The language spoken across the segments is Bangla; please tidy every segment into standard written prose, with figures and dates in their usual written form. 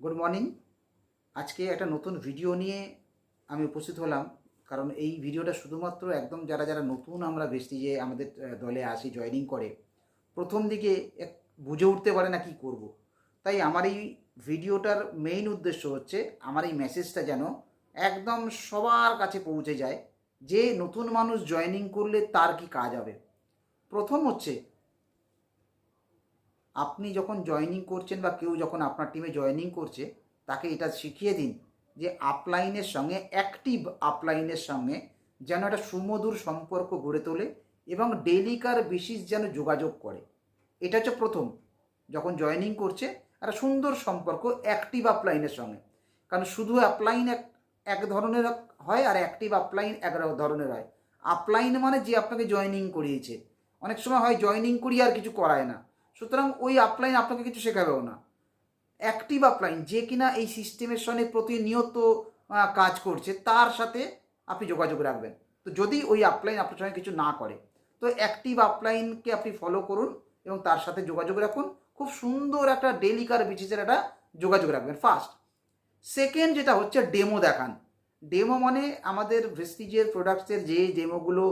Good morning. আজকে একটা নতুন ভিডিও নিয়ে আমি উপস্থিত হলাম। কারণ এই ভিডিওটা শুধুমাত্র একদম যারা যারা নতুন আমরা ভেস্টিজে আমাদের দলে আসি, জয়েনিং করে, প্রথম দিকে বুঝে উঠতে পারে না কি করব। তাই আমার এই ভিডিওটার মেইন উদ্দেশ্য হচ্ছে আমার এই মেসেজটা যেন একদম সবার কাছে পৌঁছে যায় যে নতুন মানুষ জয়েনিং করলে তার কি কাজ হবে। প্রথম হচ্ছে, আপনি যখন জয়েনিং করছেন বা কেউ যখন আপনার টিমে জয়েনিং করছে, তাকে এটা শিখিয়ে দিন যে আপলাইনের সঙ্গে, অ্যাক্টিভ আপলাইনের সঙ্গে যেন একটা সুমধুর সম্পর্ক গড়ে তোলে এবং ডেলিকার বেসিস যেন যোগাযোগ করে। এটা হচ্ছে প্রথম, যখন জয়েনিং করছে একটা সুন্দর সম্পর্ক অ্যাক্টিভ আপলাইনের সঙ্গে। কারণ শুধু অ্যাপ্লাইন এক ধরনের হয় আর অ্যাক্টিভ আপলাইন এক ধরনের হয়। আপলাইন মানে যে আপনাকে জয়েনিং করিয়েছে, অনেক সময় হয় জয়েনিং করিয়ে আর কিছু করায় না, সুতরাং ওই আপলাইন আপনাকে কিছু শেখাবেও না। অ্যাক্টিভ আপলাইন যে কিনা এই সিস্টেমের সঙ্গে প্রতিনিয়ত কাজ করছে, তার সাথে আপনি যোগাযোগ রাখবেন। তো যদি ওই আপলাইন আপনার সঙ্গে কিছু না করে, তো অ্যাক্টিভ আপলাইনকে আপনি ফলো করুন এবং তার সাথে যোগাযোগ রাখুন। খুব সুন্দর একটা ডেলিকার বেসিসের একটা যোগাযোগ রাখবেন ফার্স্ট। সেকেন্ড যেটা হচ্ছে, ডেমো দেখান। ডেমো মানে আমাদের ভেস্টিজের প্রোডাক্টসের যে ডেমোগুলো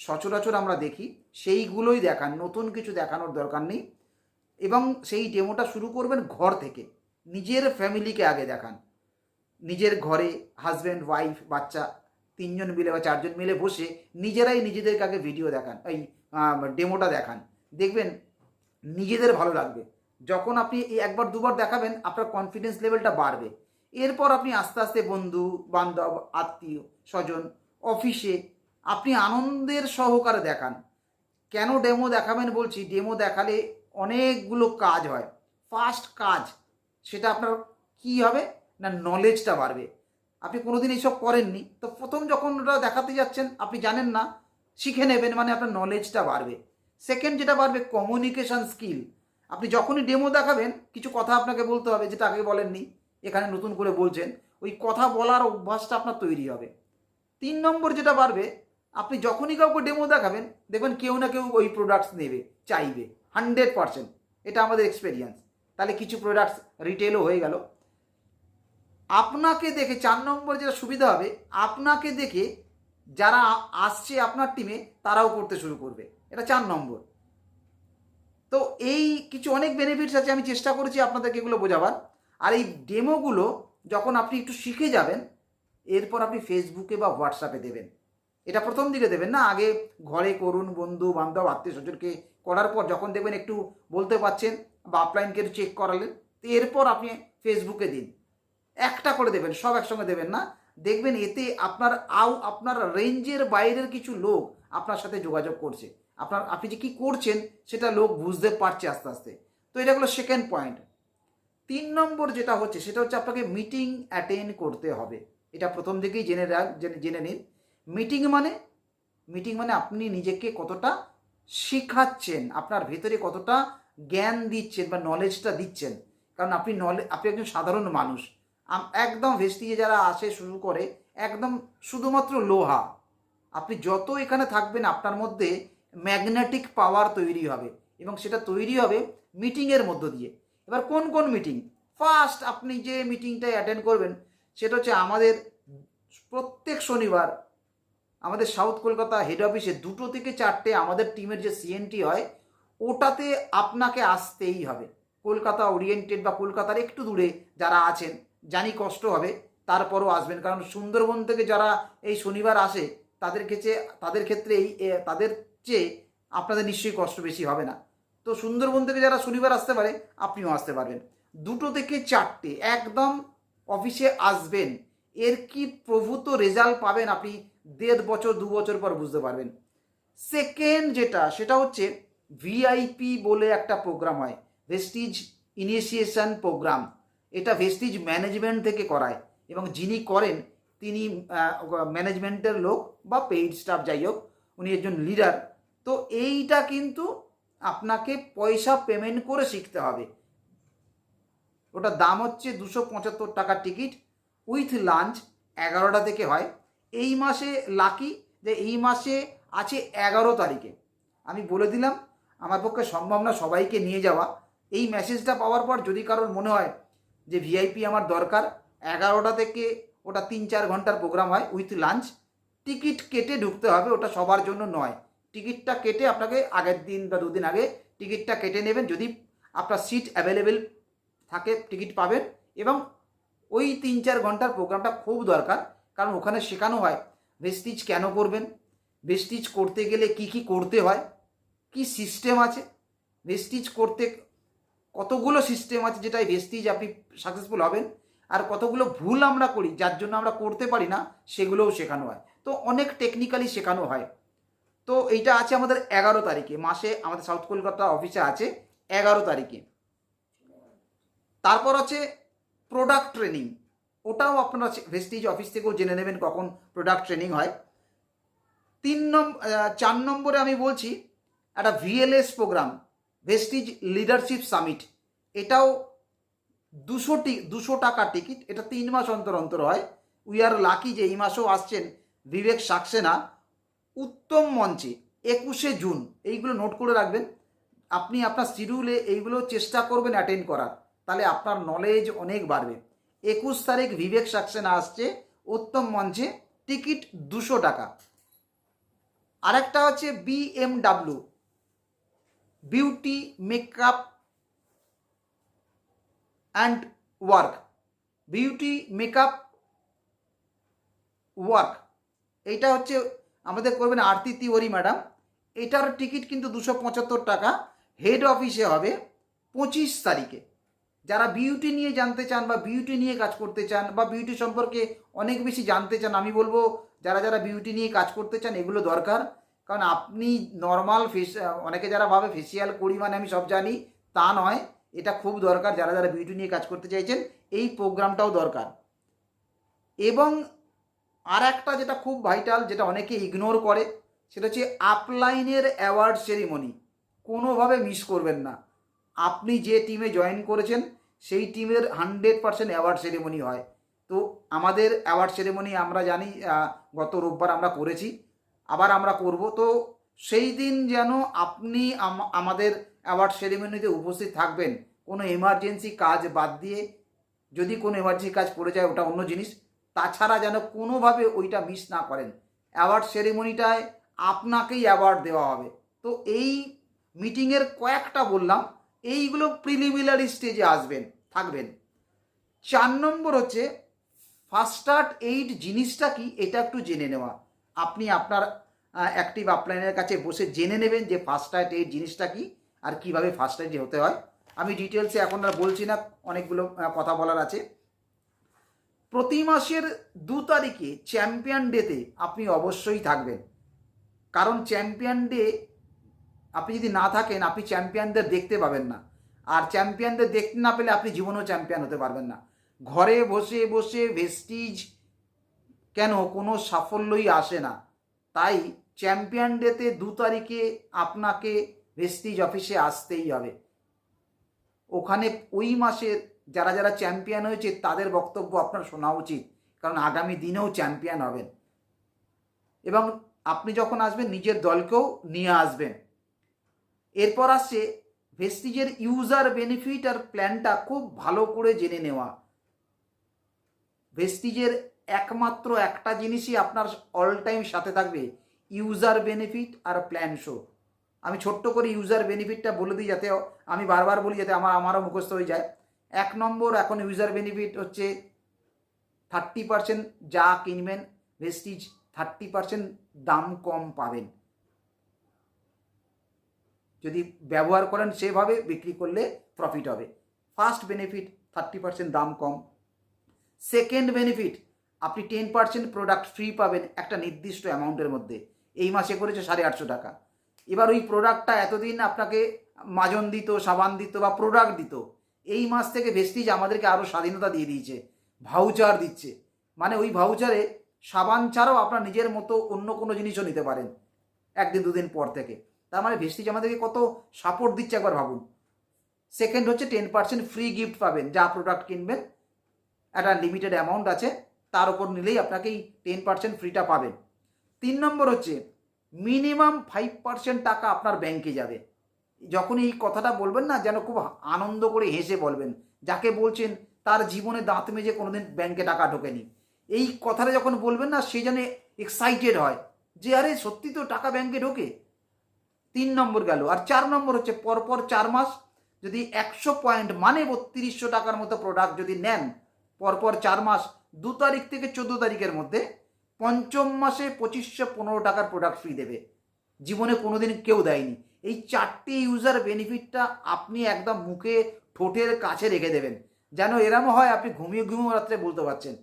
সচরাচর আমরা দেখি সেইগুলোই দেখান, নতুন কিছু দেখানোর দরকার নেই। এবং সেই ডেমোটা শুরু করবেন ঘর থেকে, নিজের ফ্যামিলিকে আগে দেখান। নিজের ঘরে হাজব্যান্ড, ওয়াইফ, বাচ্চা তিনজন মিলে বা চারজন মিলে বসে নিজেরাই নিজেদেরকে আগে ভিডিও দেখান, এই ডেমোটা দেখান। দেখবেন নিজেদের ভালো লাগবে। যখন আপনি এই একবার দুবার দেখাবেন, আপনার কনফিডেন্স লেভেলটা বাড়বে। এরপর আপনি আস্তে আস্তে বন্ধু বান্ধব, আত্মীয় স্বজন, অফিসে আপনি আনন্দের সহকারে দেখান। কেন ডেমো দেখাবেন বলছি, ডেমো দেখালে অনেকগুলো কাজ হয়। ফার্স্ট কাজ, সেটা আপনার কী হবে না, নলেজটা বাড়বে। আপনি কোনোদিন এইসব করেননি, তো প্রথম যখন ওটা দেখাতে যাচ্ছেন আপনি জানেন না, শিখে নেবেন, মানে আপনার নলেজটা বাড়বে। সেকেন্ড যেটা বাড়বে, কমিউনিকেশান স্কিল। আপনি যখনই ডেমো দেখাবেন কিছু কথা আপনাকে বলতে হবে যেটা আগে বলেননি, এখানে নতুন করে বলছেন, ওই কথা বলার অভ্যাসটা আপনার তৈরি হবে। 3 নম্বর যেটা বাড়বে, আপনি যখনই কাউকে ডেমো দেখাবেন দেখবেন কেউ না কেউ ওই প্রোডাক্টস নেবে, চাইবে, 100%। এটা আমাদের এক্সপেরিয়েন্স। তাহলে কিছু প্রোডাক্টস রিটেলও হয়ে গেল। আপনাকে দেখে 4 নম্বর যেটা সুবিধা হবে, আপনাকে দেখে যারা আসছে আপনার টিমে তারাও করতে শুরু করবে। এটা 4 নম্বর। তো এই কিছু অনেক বেনিফিটস আছে, আমি চেষ্টা করেছি আপনাদেরকে এগুলো বোঝাবার। আর এই ডেমোগুলো যখন আপনি একটু শিখে যাবেন, এরপর আপনি ফেসবুকে বা হোয়াটসঅ্যাপে দেবেন। এটা প্রথম দিকে দেবেন না, আগে ঘরে করুন, বন্ধু বান্ধব আত্মীয় স্বজনকে করার পর যখন দেখবেন একটু বলতে পারছেন বা আপলাইনকে চেক করালেন, তো এরপর আপনি ফেসবুকে দিন। একটা করে দেবেন, সব একসঙ্গে দেবেন না। দেখবেন এতে আপনার রেঞ্জের বাইরের কিছু লোক আপনার সাথে যোগাযোগ করছে, আপনি যে কী করছেন সেটা লোক বুঝতে পারছে আস্তে আস্তে। তো এটা হলো সেকেন্ড পয়েন্ট। 3 নম্বর যেটা হচ্ছে সেটা হচ্ছে আপনাকে মিটিং অ্যাটেন্ড করতে হবে। এটা প্রথম থেকেই জেনে নিন। মিটিং মানে আপনি নিজেকে কতটা শেখাচ্ছেন, আপনার ভেতরে কতটা জ্ঞান দিচ্ছেন বা নলেজটা দিচ্ছেন। কারণ আপনি একজন সাধারণ মানুষ। একদম ভেস্টিজে যারা আসে শুরু করে, একদম শুধুমাত্র লোহা। আপনি যত এখানে থাকবেন আপনার মধ্যে ম্যাগনেটিক পাওয়ার তৈরি হবে এবং সেটা তৈরি হবে মিটিংয়ের মধ্য দিয়ে। এবার কোন কোন মিটিং? ফার্স্ট আপনি যে মিটিংটায় অ্যাটেন্ড করবেন সেটা হচ্ছে আমাদের প্রত্যেক শনিবার আমাদের সাউথ কলকাতা হেড অফিসে 2টো থেকে 4টে আমাদের টিমের যে সিএনটি হয়, ওটাতে আপনাকে আসতেই হবে। কলকাতা ওরিয়েন্টেড বা কলকাতার একটু দূরে যারা আছেন, জানি কষ্ট হবে, তারপরও আসবেন। কারণ সুন্দরবন থেকে যারা এই শনিবার আসে তাদের ক্ষেত্রে তাদের চেয়ে আপনাদের নিশ্চয়ই কষ্ট বেশি হবে না। তো সুন্দরবন থেকে যারা শনিবার আসতে পারে, আপনিও আসতে পারবেন। 2টো থেকে 4টে একদম অফিসে আসবেন। এর কি প্রভূত রেজাল্ট পাবেন আপনি 1.5 বছর 2 বছর পর বুঝতে পারবেন। সেকেন্ড সেটা হচ্ছে ভিআইপি বলে একটা প্রোগ্রাম হয়, ভেস্টিজ ইনিশিয়েশন প্রোগ্রাম। এটা ভেস্টিজ ম্যানেজমেন্ট থেকে করায় এবং যিনি করেন তিনি ম্যানেজমেন্টের লোক বা পেইড স্টাফ, যাই হোক, উনি একজন লিডার। তো এইটা কিন্তু আপনাকে পয়সা পেমেন্ট করে শিখতে হবে। ওটার দাম হচ্ছে 275 টাকার টিকিট, উইথ লাঞ্চ। 11টা থেকে হয়। এই মাসে লাকি যে এই মাসে আছে 11 তারিখে। আমি বলে দিলাম, আমার পক্ষে সম্ভব না সবাইকে নিয়ে যাওয়া। এই মেসেজটা পাওয়ার পর যদি কারোর মনে হয় যে ভিআইপি আমার দরকার, 11টা থেকে ওটা 3-4 ঘন্টার প্রোগ্রাম হয় উইথ লাঞ্চ, টিকিট কেটে ঢুকতে হবে, ওটা সবার জন্য নয়। টিকিটটা কেটে আপনাকে আগের দিন বা দুদিন আগে টিকিটটা কেটে নেবেন, যদি আপনার সিট অ্যাভেলেবেল থাকে টিকিট পাবেন। এবং ওই 3-4 ঘন্টার প্রোগ্রামটা খুব দরকার, কারণ ওখানে শেখানো হয় ভেস্টিজ কেন করবেন, ভেস্টিজ করতে গেলে কি কি করতে হয়, কি সিস্টেম আছে, ভেস্টিজ করতে কতগুলো সিস্টেম আছে যেটাই ভেস্টিজ আপনি সাকসেসফুল হবেন, আর কতগুলো ভুল আমরা করি যার জন্য আমরা করতে পারি না, সেগুলোও শেখানো হয়। তো অনেক টেকনিক্যালি শেখানো হয়। তো এইটা আছে আমাদের 11 তারিখে, মাসে আমাদের সাউথ কলকাতা অফিসে আছে 11 তারিখে। তারপর আছে প্রোডাক্ট ট্রেনিং, ওটাও আপনারা ভেস্টিজ অফিস থেকেও জেনে নেবেন কখন প্রোডাক্ট ট্রেনিং হয়। 4 নম্বরে আমি বলছি একটা VLS programme, Vestige leadership summit. এটাও 200 টাকা টিকিট, এটা 3 মাস অন্তর অন্তর হয়। উই আর লাকি যে এই মাসেও আসছেন বিবেক সাক্সেনা উত্তম মঞ্চে 21শে জুন। এইগুলো নোট করে রাখবেন, আপনি আপনার শিডিউলে এইগুলো চেষ্টা করবেন অ্যাটেন্ড করার, তাহলে আপনার নলেজ অনেক বাড়বে। 21 তারিখ বিবেক সাক্সেনা আসছে উত্তম মঞ্চে, টিকিট 200 টাকা। আরেকটা হচ্ছে BMW beauty makeup and work, beauty makeup work, এইটা হচ্ছে আমাদের করবেন আরতি তিওয়ারি ম্যাডাম। এটার টিকিট কিন্তু 275 টাকা। হেড অফিসে হবে 25 তারিখে। যারা বিউটি নিয়ে জানতে চান বা বিউটি নিয়ে কাজ করতে চান বা বিউটি সম্পর্কে অনেক বেশি জানতে চান, আমি বলবো যারা যারা বিউটি নিয়ে কাজ করতে চান এগুলো দরকার। কারণ আপনি নর্মাল অনেকে যারা ভাবে ফেসিয়াল করি মানে আমি সব জানি, তা নয়, এটা খুব দরকার। যারা যারা বিউটি নিয়ে কাজ করতে চাইছেন এই প্রোগ্রামটাও দরকার। এবং আর একটা যেটা খুব ভাইটাল, যেটা অনেকে ইগনোর করে, সেটা হচ্ছে আপলাইনের অ্যাওয়ার্ড সেরিমনি। কোনোভাবে মিস করবেন না। আপনি যে টিমে জয়েন করেছেন সেই টিমের 100% অ্যাওয়ার্ড সেরিমনি হয়। তো আমাদের অ্যাওয়ার্ড সেরিমনি আমরা জানি গত রোববার আমরা করেছি, আবার আমরা করব। তো সেই দিন যেন আপনি আমাদের অ্যাওয়ার্ড সেরিমনিতে উপস্থিত থাকবেন। কোনো এমার্জেন্সি কাজ বাদ দিয়ে, যদি কোনো এমার্জেন্সি কাজ পড়ে যায় ওটা অন্য জিনিস, তাছাড়া যেন কোনোভাবে ওইটা মিস না করেন। অ্যাওয়ার্ড সেরিমনিটায় আপনাকেই অ্যাওয়ার্ড দেওয়া হবে। তো এই মিটিংয়ের কয়েকটা বললাম, এইগুলো প্রিলিমিনারি স্টেজে থাকবেন। 4 নম্বর হচ্ছে ফার্স্ট এইড জিনিসটা কি, এটা একটু জেনে নেওয়া। আপনি আপনার অ্যাক্টিভ আপলাইনের কাছে বসে জেনে নেবেন যে ফার্স্ট এইড জিনিসটা কি আর কিভাবে ফার্স্ট এইড হতে হয়। আমি ডিটেলসে এখন আর বলছি না, অনেকগুলো কথা বলার আছে। প্রতি মাসের 2 তারিখে চ্যাম্পিয়ন ডেতে আপনি অবশ্যই থাকবেন, কারণ চ্যাম্পিয়ন ডে আপনি যদি না থাকেন আপনি চ্যাম্পিয়নদের দেখতে পাবেন না, আর চ্যাম্পিয়নদের দেখতে না পেলে আপনি জীবনেও চ্যাম্পিয়ন হতে পারবেন না। ঘরে বসে বসে ভেস্টিজ কেন কোনো সাফল্যই আসে না। তাই চ্যাম্পিয়ন ডেতে 2 তারিখে আপনাকে ভেস্টিজ অফিসে আসতেই হবে। ওখানে ওই মাসের যারা যারা চ্যাম্পিয়ন হয়েছে তাদের বক্তব্য আপনার শোনা উচিত, কারণ আগামী দিনেও চ্যাম্পিয়ন হবেন। এবং আপনি যখন আসবেন নিজের দলকেও নিয়ে আসবেন। এরপর আসছে ভেস্টিজের ইউজার বেনিফিট আর প্ল্যানটা খুব ভালো করে জেনে নেওয়া। ভেস্টিজের একমাত্র একটা জিনিসই আপনার অল টাইম সাথে থাকবে, ইউজার বেনিফিট আর প্ল্যান শো। আমি ছোট্ট করে ইউজার বেনিফিটটা বলে দিই, যাতে আমি বারবার বলি, যাতে আমারও মুখস্থ হয়ে যায়। 1 নম্বর, এখন ইউজার বেনিফিট হচ্ছে 30% যা কিনবেন ভেস্টিজ 30% দাম কম পাবেন। যদি ব্যবহার করেন সেভাবে, বিক্রি করলে প্রফিট হবে। ফার্স্ট বেনিফিট 30% দাম কম। সেকেন্ড বেনিফিট, আপনি 10% প্রোডাক্ট ফ্রি পাবেন একটা নির্দিষ্ট অ্যামাউন্টের মধ্যে। এই মাসে করেছে 850 টাকা। এবার ওই প্রোডাক্টটা এতদিন আপনাকে মাজন দিত, সাবান দিত বা প্রোডাক্ট দিত, এই মাস থেকে ভেস্টিজ আমাদেরকে আরও স্বাধীনতা দিয়ে দিয়েছে, ভাউচার দিচ্ছে। মানে ওই ভাউচারে সাবান ছাড়াও আপনার নিজের মতো অন্য কোনো জিনিসও নিতে পারেন 1 দিন 2 দিন পর থেকে। তার মানে ভেস্টিজ আমাদেরকে কত সাপোর্ট দিচ্ছে একবার ভাবুন। সেকেন্ড হচ্ছে 10% ফ্রি গিফট পাবেন, যা প্রোডাক্ট কিনবেন একটা লিমিটেড অ্যামাউন্ট আছে, তার উপর নিলেই আপনাকে এই 10% ফ্রিটা পাবেন। 3 নম্বর হচ্ছে মিনিমাম 5% টাকা আপনার ব্যাংকে যাবে। যখন এই কথাটা বলবেন না, যেন খুব আনন্দ করে হেসে বলবেন। যাকে বলছেন তার জীবনে দাঁত মেজে কোনোদিন ব্যাংকে টাকা ঢোকেনি। এই কথাটা যখন বলবেন না, সে যেন এক্সাইটেড হয় যে আরে সত্যি তো টাকা ব্যাংকে ঢোকে। 3 নম্বর গেল। আর 4 নম্বর হচ্ছে পরপর 4 মাস যদি 100 পয়েন্ট মানে 3200 টাকার মতো প্রোডাক্ট যদি নেন, পরপর 4 মাস 2 তারিখ থেকে 14 তারিখের মধ্যে পঞ্চম মাসে 2515 টাকার প্রোডাক্ট ফ্রি দেবে। জীবনে কোনোদিন কেউ দেয়নি। এই 4টি ইউজার বেনিফিটটা আপনি একদম মুখে ঠোঁটের কাছে রেখে দেবেন, যেন এরমও হয় আপনি ঘুমিয়ে ঘুমিয়ে রাত্রে বলতে পারছেন।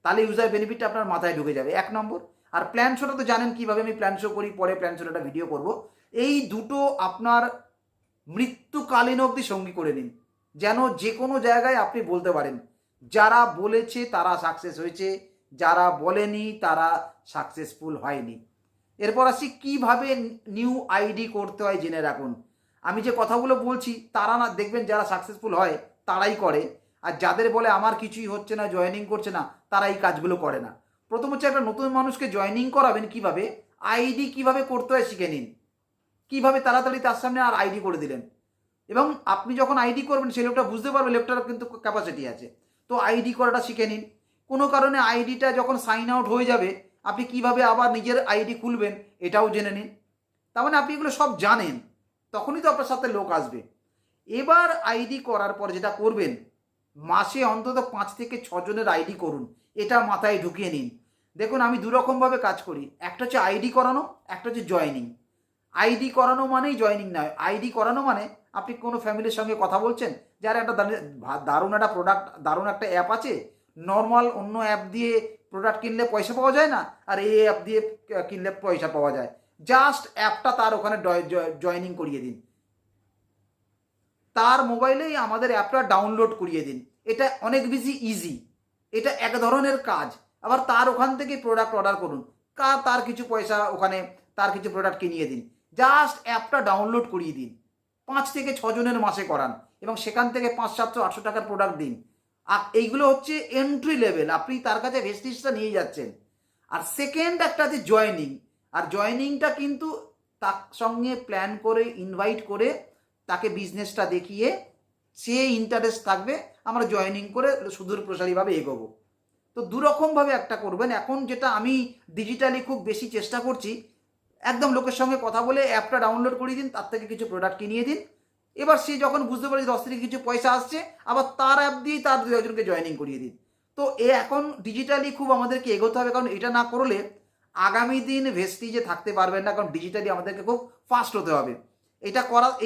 তাহলে ইউজার বেনিফিটটা আপনার মাথায় ঢুকে যাবে 1 নম্বর। আর প্ল্যান শোটা তো জানেন কীভাবে আমি প্ল্যান শো করি, পরে প্ল্যান শোটা ভিডিও করব। এই দুটো আপনার মৃত্যুকালীন অবধি সঙ্গী করে নিন, যেন যে কোনো জায়গায় আপনি বলতে পারেন যারা বলেছে তারা সাকসেস হয়েছে, যারা বলেনি তারা সাকসেসফুল হয়নি। এরপর আসি কীভাবে নিউ আইডি করতে হয় জেনে রাখুন। আমি যে কথাগুলো বলছি তারা না, দেখবেন যারা সাকসেসফুল হয় তারাই করে, আর যাদের বলে আমার কিছুই হচ্ছে না, জয়েনিং করছে না, তারা এই কাজগুলো করে না। প্রথম হচ্ছে একটা নতুন মানুষকে জয়েনিং করাবেন কীভাবে, আইডি কীভাবে করতে হয় শিখে নিন। কীভাবে তাড়াতাড়ি তার সামনে আর আইডি করে দিলেন, এবং আপনি যখন আইডি করবেন সেই লোকটা বুঝতে পারবে লোকটার কিন্তু ক্যাপাসিটি আছে। তো আইডি করাটা শিখে নিন। কোনো কারণে আইডিটা যখন সাইন আউট হয়ে যাবে, আপনি কিভাবে আবার নিজের আইডি খুলবেন এটাও জেনে নিন। তার মানে আপনি এগুলো সব জানেন, তখনই তো আপনার সাথে লোক আসবে। এবার আইডি করার পর যেটা করবেন, মাসে অন্তত 5 থেকে 6 জনের আইডি করুন। এটা মাথায় ঢুকিয়ে নিন। দেখুন আমি দুরকমভাবে কাজ করি, একটা হচ্ছে আইডি করানো, একটা হচ্ছে জয়েনিং। আইডি করানো মানেই জয়েনিং নয়। আইডি করানো মানে আপনি কোনো ফ্যামিলির সঙ্গে কথা বলছেন, যার একটা দারুণ একটা প্রোডাক্ট, দারুণ একটা অ্যাপ আছে, নর্মাল অন্য অ্যাপ দিয়ে প্রোডাক্ট কিনলে পয়সা পাওয়া যায় না, আর এই অ্যাপ দিয়ে কিনলে পয়সা পাওয়া যায়। জাস্ট অ্যাপটা তার ওখানে জয়েনিং করিয়ে দিন, তার মোবাইলেই আমাদের অ্যাপটা ডাউনলোড করিয়ে দিন। এটা অনেক বেশি ইজি, এটা এক ধরনের কাজ। আবার তার ওখান থেকে প্রোডাক্ট অর্ডার করুন, তার কিছু পয়সা ওখানে, তার কিছু প্রোডাক্ট কিনিয়ে দিন। জাস্ট অ্যাপটা ডাউনলোড করিয়ে দিন। 5 থেকে 6 জনের মাসে করান এবং সেখান থেকে 500, 700, 800 টাকার প্রোডাক্ট দিন। আর এইগুলো হচ্ছে এন্ট্রি লেভেল, আপনি তার কাছে ভেস্টিজটা নিয়ে যাচ্ছেন। আর সেকেন্ড একটা আছে জয়েনিং, আর জয়েনিংটা কিন্তু তার সঙ্গে প্ল্যান করে ইনভাইট করে তাকে বিজনেসটা দেখিয়ে সে ইন্টারেস্ট থাকবে, আমরা জয়েনিং করে সুদূর প্রসারীভাবে এগোবো। তো দুরকমভাবে একটা করবেন। এখন যেটা আমি ডিজিটালি খুব বেশি চেষ্টা করছি, একদম লোকের সঙ্গে কথা বলে অ্যাপটা ডাউনলোড করিয়ে দিন, তার থেকে কিছু প্রোডাক্ট কিনিয়ে দিন। এবার সে যখন বুঝতে পারে 10 থেকে কিছু পয়সা আসছে, আবার তার অ্যাপ দিয়েই তার 2 একজনকে জয়েনিং করিয়ে দিন। তো এখন ডিজিটালি খুব আমাদেরকে এগোতে হবে, কারণ এটা না করলে আগামী দিন ভেস্টিজে থাকতে পারবেন না, কারণ ডিজিটালি আমাদেরকে খুব ফাস্ট হতে হবে।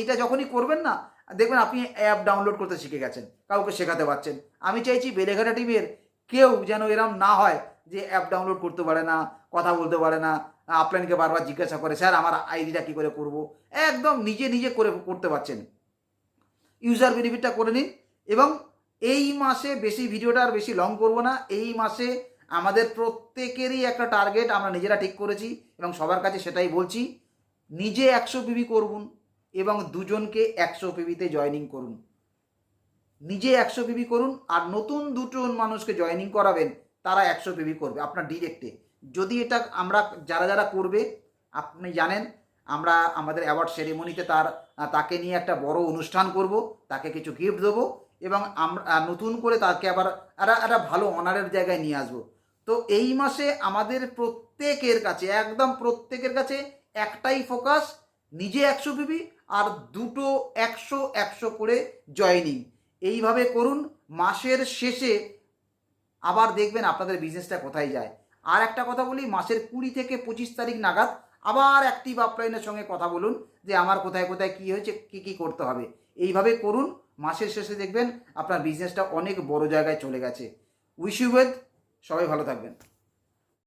এটা যখনই করবেন না, দেখবেন আপনি অ্যাপ ডাউনলোড করতে শিখে গেছেন, কাউকে শেখাতে পারছেন। আমি চাইছি বেলেঘাটা টিমের কেউ যেন এরম না হয় যে অ্যাপ ডাউনলোড করতে পারে না, কথা বলতে পারে না, আপলাইনকে বারবার জিজ্ঞাসা করে স্যার আমার আইডিটা কী করে করব। একদম নিজে নিজে করতে পারছেন। ইউজার বেনিফিটটা করে নিন। এবং এই মাসে বেশি ভিডিওটা আর বেশি লং করব না। এই মাসে আমাদের প্রত্যেকেরই একটা টার্গেট আমরা নিজেরা ঠিক করেছি এবং সবার কাছে সেটাই বলছি, নিজে 100 পিবি করুন এবং দুজনকে 100 পিবিতে জয়েনিং করুন। নিজে 100 পিবি করুন আর নতুন 2 জন মানুষকে জয়েনিং করাবেন, তারা 100 পিবি করবে আপনার ডিরেক্টে। যদি এটা আমরা যারা যারা করবে, আপনি জানেন আমরা আমাদের অ্যাওয়ার্ড সেরেমনিতে তাকে নিয়ে একটা বড় অনুষ্ঠান করব, তাকে কিছু গিফট দেবো এবং আমরা নতুন করে তাকে আবার একটা ভালো অনারের জায়গায় নিয়ে আসবো। তো এই মাসে আমাদের প্রত্যেকের কাছে, একদম প্রত্যেকের কাছে একটাই ফোকাস, নিজে 100 পিবি আর দুটো 100 করে জয়েনিং। এইভাবে করুন। মাসের শেষে আবার দেখবেন আপনাদের বিজনেসটা কোথায় যায়। আর একটা কথা বলি, মাসের 20 থেকে 25 তারিখ নাগাদ আবার অ্যাক্টিভ আপলাইনের সঙ্গে কথা বলুন যে আমার কোথায় কোথায় কী হয়েছে, কী কী করতে হবে। এইভাবে করুন, মাসের শেষে দেখবেন আপনার বিজনেসটা অনেক বড় জায়গায় চলে গেছে। উইশ ইউ ওয়েল, সবাই ভালো থাকবেন।